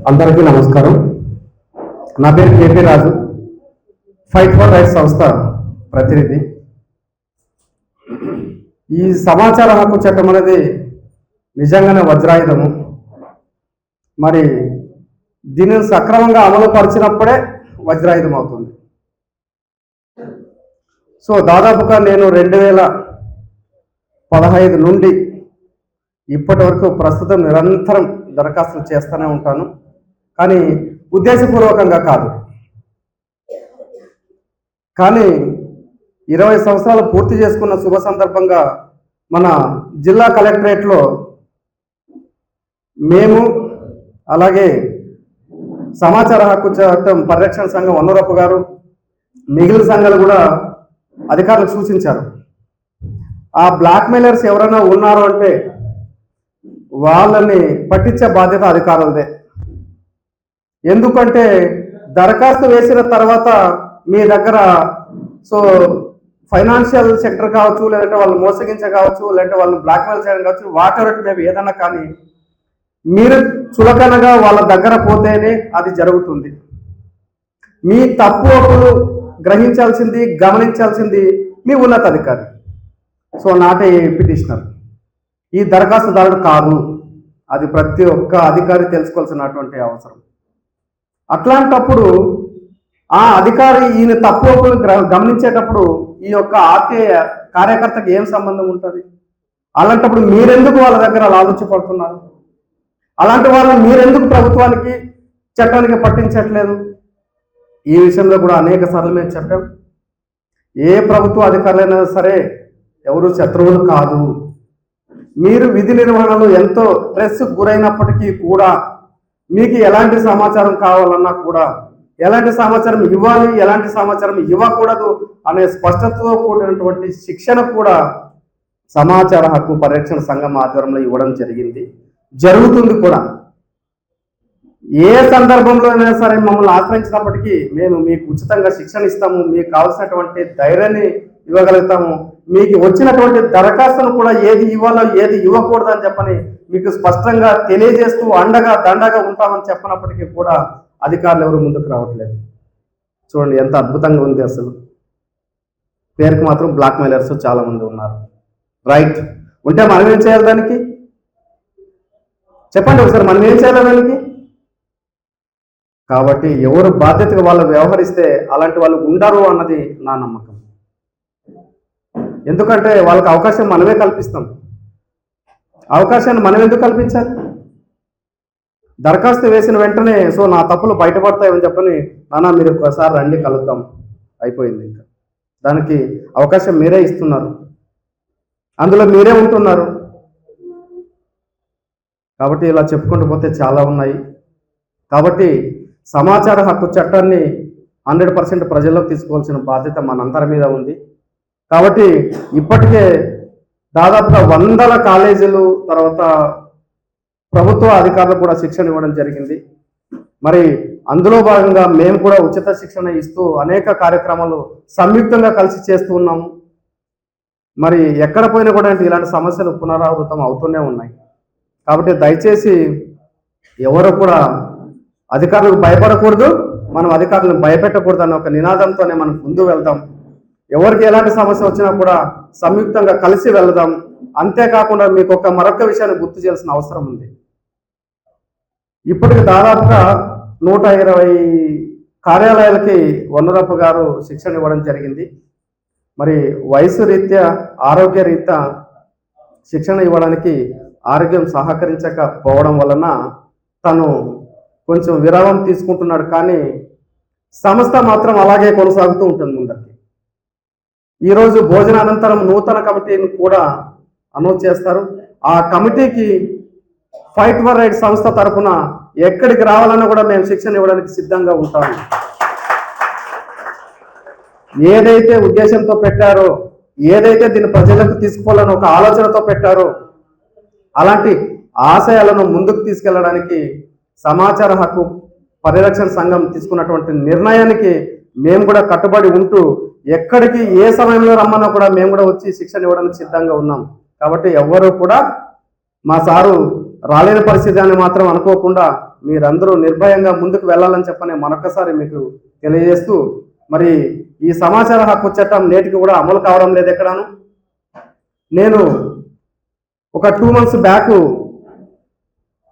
అందరికీ నమస్కారం. నా పేరు KP Raju, fight for rights సంస్థ ప్రతినిధి. ఈ సమాచార హక్కు చట్టం అనేది నిజంగానే వజ్రాయుధము. మరి దీనిని సక్రమంగా అమలు పరిచినప్పుడే వజ్రాయుధం అవుతుంది. సో దాదాపుగా నేను 2015 నుండి ఇప్పటి వరకు ప్రస్తుతం నిరంతరం దరఖాస్తులు చేస్తూనే ఉంటాను, కానీ ఉద్దేశపూర్వకంగా కాదు. కానీ 20 సంవత్సరాలు పూర్తి చేసుకున్న శుభ సందర్భంగా మన జిల్లా కలెక్టరేట్లో మేము, అలాగే సమాచార హక్కు చట్టం పరిరక్షణ సంఘం వన్నరప్ప గారు, మిగిలిన సంఘాలు కూడా అధికారులకు సూచించారు. ఆ బ్లాక్మెయిలర్స్ ఎవరైనా ఉన్నారు అంటే వాళ్ళని పట్టించే బాధ్యత అధికారులదే. ఎందుకంటే దరఖాస్తు వేసిన తర్వాత మీ దగ్గర ఫైనాన్షియల్ సెక్టర్ కావచ్చు, లేదంటే వాళ్ళు మోసగించ కావచ్చు, లేదంటే వాళ్ళు బ్లాక్మెయిల్ చేయడం కావచ్చు, వాటర్ మేము ఏదన్నా కానీ మీరు చులకనగా వాళ్ళ దగ్గర పోతేనే అది జరుగుతుంది. మీ తప్పు ఒప్పులు గ్రహించాల్సింది, గమనించాల్సింది మీ ఉన్నతాధికారి, నాటే పిటిషనర్. ఈ దరఖాస్తుదారుడు కాదు. అది ప్రతి ఒక్క అధికారి తెలుసుకోవాల్సినటువంటి అవసరం. అట్లాంటప్పుడు ఆ అధికారి ఈయన తప్పు ఒప్పులు గమనించేటప్పుడు ఈ యొక్క ఆర్టీఐ కార్యకర్తకి ఏం సంబంధం ఉంటుంది? అలాంటప్పుడు మీరెందుకు వాళ్ళ దగ్గర లాలుచిపడుతున్నారు? అలాంటి వాళ్ళని మీరెందుకు ప్రభుత్వానికి, చట్టానికి పట్టించట్లేదు? ఈ విషయంలో కూడా అనేక సార్లు మేము చెప్పాం. ఏ ప్రభుత్వ అధికారులైనా సరే ఎవరు శత్రువులు కాదు. మీరు విధి నిర్వహణలో ఎంతో స్ట్రెస్ గురైనప్పటికీ కూడా మీకు ఎలాంటి సమాచారం కావాలన్నా కూడా, ఎలాంటి సమాచారం ఇవ్వాలి, ఎలాంటి సమాచారం ఇవ్వకూడదు అనే స్పష్టతతో కూడినటువంటి శిక్షణ కూడా సమాచార హక్కు పరిరక్షణ సంఘం ఆధ్వర్యంలో ఇవ్వడం జరిగింది, జరుగుతుంది కూడా. ఏ సందర్భంలో అయినా సరే మమ్మల్ని ఆశ్రయించినప్పటికీ మేము మీకు ఉచితంగా శిక్షణ ఇస్తాము, మీకు కావాల్సినటువంటి ధైర్యాన్ని ఇవ్వగలుగుతాము, మీకు వచ్చినటువంటి దరఖాస్తును కూడా ఏది ఇవ్వాలో ఏది ఇవ్వకూడదు అని చెప్పని మీకు స్పష్టంగా తెలియజేస్తూ అండగా దండగా ఉంటామని చెప్పినప్పటికీ కూడా అధికారులు ఎవరు ముందుకు రావట్లేదు. చూడండి ఎంత అద్భుతంగా ఉంది. అసలు పేరుకి మాత్రం బ్లాక్మెయిలర్స్ చాలా మంది ఉన్నారు. రైట్ ఉంటే మనం ఏం చేయాలి దానికి? చెప్పండి ఒకసారి, మనం ఏం చేయాలి దానికి? కాబట్టి ఎవరు బాధ్యతగా వాళ్ళు వ్యవహరిస్తే అలాంటి వాళ్ళు ఉండరు అన్నది నా నమ్మకం. ఎందుకంటే వాళ్ళకి అవకాశం మనమే కల్పిస్తాం. అవకాశాన్ని మనం ఎందుకు కల్పించాలి? దరఖాస్తు వేసిన వెంటనే నా తప్పులు బయటపడతాయని చెప్పని, నాన్న మీరు ఒకసారి రండి కలుద్దాం, అయిపోయింది. ఇంకా దానికి అవకాశం మీరే ఇస్తున్నారు, అందులో మీరే ఉంటున్నారు. కాబట్టి ఇలా చెప్పుకుంటూ పోతే చాలా ఉన్నాయి. కాబట్టి సమాచార హక్కు చట్టాన్ని 100% ప్రజల్లోకి తీసుకోవాల్సిన బాధ్యత మనందరి మీద ఉంది. కాబట్టి ఇప్పటికే దాదాపుగా 100 కాలేజీలు, తర్వాత ప్రభుత్వ అధికారులు కూడా శిక్షణ ఇవ్వడం జరిగింది. మరి అందులో భాగంగా మేము కూడా ఉచిత శిక్షణ ఇస్తూ అనేక కార్యక్రమాలు సంయుక్తంగా కలిసి చేస్తూ ఉన్నాము. మరి ఎక్కడ పోయినా కూడా ఇలాంటి సమస్యలు పునరావృతం అవుతూనే ఉన్నాయి. కాబట్టి దయచేసి ఎవరు కూడా అధికారులకు భయపడకూడదు, మనం అధికారులను భయపెట్టకూడదు అనే ఒక నినాదంతోనే మనం ముందు వెళ్దాం. ఎవరికి ఎలాంటి సమస్య వచ్చినా కూడా సంయుక్తంగా కలిసి వెళ్దాం. అంతేకాకుండా మీకు మరొక విషయాన్ని గుర్తు చేయాల్సిన అవసరం ఉంది. ఇప్పటికి దాదాపుగా 120 కార్యాలయాలకి వన్నరప్ప గారు శిక్షణ ఇవ్వడం జరిగింది. మరి వయసు రీత్యా, ఆరోగ్య రీత్యా శిక్షణ ఇవ్వడానికి ఆరోగ్యం సహకరించకపోవడం వలన తను కొంచెం విరామం తీసుకుంటున్నాడు. కానీ సంస్థ మాత్రం అలాగే కొనసాగుతూ ఉంటుంది ముందరికి. ఈరోజు భోజనానంతరం నూతన కమిటీని కూడా అనౌన్స్ చేస్తారు. ఆ కమిటీకి ఫైట్ ఫర్ రైట్ సంస్థ తరఫున ఎక్కడికి రావాలన్నా కూడా మేము శిక్షణ ఇవ్వడానికి సిద్ధంగా ఉంటాము. ఏదైతే ఉద్దేశంతో పెట్టారో, ఏదైతే దీన్ని ప్రజలకు తీసుకోవాలని ఒక ఆలోచనతో పెట్టారో, అలాంటి ఆశయాలను ముందుకు తీసుకెళ్లడానికి సమాచార హక్కు పరిరక్షణ సంఘం తీసుకున్నటువంటి నిర్ణయానికి మేము కూడా కట్టుబడి ఉంటూ ఎక్కడికి ఏ సమయంలో రమ్మన్నా కూడా మేము కూడా వచ్చి శిక్షణ ఇవ్వడానికి సిద్ధంగా ఉన్నాం. కాబట్టి ఎవ్వరూ కూడా మా సారు రాలేని పరిస్థితి అని మాత్రం అనుకోకుండా మీరందరూ నిర్భయంగా ముందుకు వెళ్ళాలని చెప్పని మరొకసారి మీకు తెలియజేస్తూ, మరి ఈ సమాచార హక్కు చట్టం నేటికి కూడా అమలు కావడం లేదు ఎక్కడాను. నేను ఒక 2 months బ్యాక్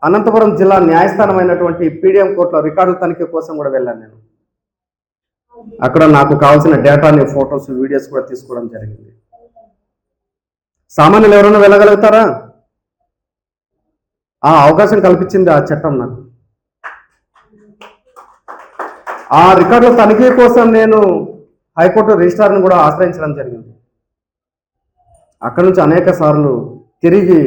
అనంతపురం జిల్లా న్యాయస్థానం అయినటువంటి పీడిఎం కోర్టులో రికార్డుల తనిఖీ కోసం కూడా వెళ్ళాను. నేను అక్కడ నాకు కావాల్సిన డేటాని, ఫొటోస్, వీడియోస్ కూడా తీసుకోవడం జరిగింది. సామాన్యులు ఎవరైనా వెళ్ళగలుగుతారా? ఆ అవకాశం కల్పించింది ఆ చట్టం నాకు. ఆ రికార్డుల తనిఖీ కోసం నేను హైకోర్టు రిజిస్ట్రార్ని కూడా ఆశ్రయించడం జరిగింది. అక్కడి నుంచి అనేక సార్లు తిరిగి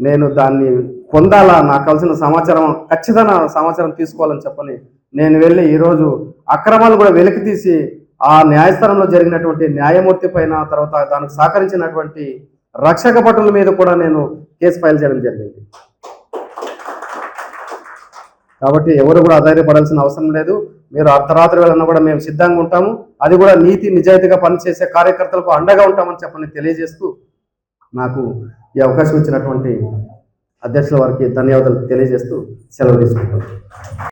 నేను దాన్ని పొందాలా, నాకు కావాల్సిన సమాచారం, ఖచ్చితమైన సమాచారం తీసుకోవాలని చెప్పని నేను వెళ్ళి ఈరోజు అక్రమాలు కూడా వెలికి తీసి ఆ న్యాయస్థానంలో జరిగినటువంటి న్యాయమూర్తి పైన, తర్వాత దానికి సహకరించినటువంటి రక్షక భటుల మీద కూడా నేను కేసు ఫైల్ చేయడం జరిగింది. కాబట్టి ఎవరు కూడా అధైర్యపడాల్సిన అవసరం లేదు. మీరు అర్ధరాత్రి వేళన్నా కూడా మేము సిద్ధంగా ఉంటాము. అది కూడా నీతి నిజాయితీగా పనిచేసే కార్యకర్తలకు అండగా ఉంటామని చెప్పని తెలియజేస్తూ, నాకు ఈ అవకాశం ఇచ్చినటువంటి అధ్యక్షుల వారికి ధన్యవాదాలు తెలియజేస్తూ సెలవు తీసుకుంటాను.